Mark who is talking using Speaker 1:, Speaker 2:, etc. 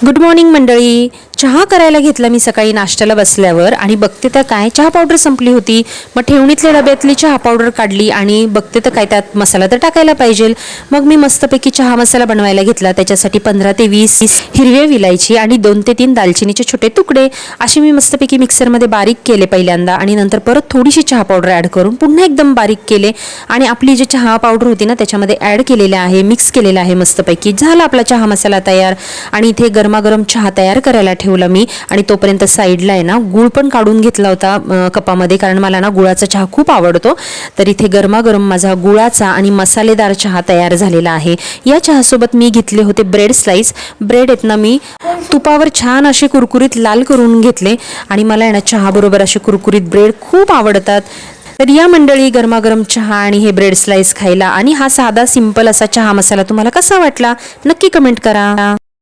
Speaker 1: Good morning मंडळी. चहा करायला घेतला मी सकाळी नाश्त्याला बसल्यावर आणि बघते तर काय चहा पावडर संपली होती. मग ठेवणीतल्या डब्यातली चहा पावडर काढली आणि बघते तर काय त्यात मसाला तर टाकायला पाहिजे. मग मी मस्तपैकी चहा मसाला बनवायला घेतला. त्याच्यासाठी 15 ते 20 हिरवे विलायची आणि 2 ते 3 दालचिनीचे छोटे तुकडे असे मी मस्तपैकी मिक्सरमध्ये बारीक केले पहिल्यांदा आणि नंतर परत थोडीशी चहा पावडर ॲड करून पुन्हा एकदम बारीक केले आणि आपली जी चहा पावडर होती ना त्याच्यामध्ये ॲड केलेले आहे, मिक्स केलेला आहे. मस्तपैकी झाला आपला चहा मसाला तयार. आणि इथे गरमागरम चहा तयार करायला ठेवला मी आणि तोपर्यंत साईडला आहे ना गूळ पण काढून घेतला होता कपामध्ये, कारण मला ना गुळाचा चहा खूप आवडतो. तर इथे गरमागरम माझा गुळाचा आणि मसालेदार चहा तयार झालेला आहे. या चहासोबत मी घेतले होते ब्रेड स्लाइस. ब्रेड आहेत ना मी तुपावर छान असे कुरकुरीत लाल करून घेतले आणि मला आहे ना चहा बरोबर असे कुरकुरीत ब्रेड खूप आवडतात. तर या मंडळी गरमागरम चहा आणि हे ब्रेड स्लाइस खायला आणि हा साधा सिंपल असा चहा मसाला तुम्हाला कसा वाटला नक्की कमेंट करा.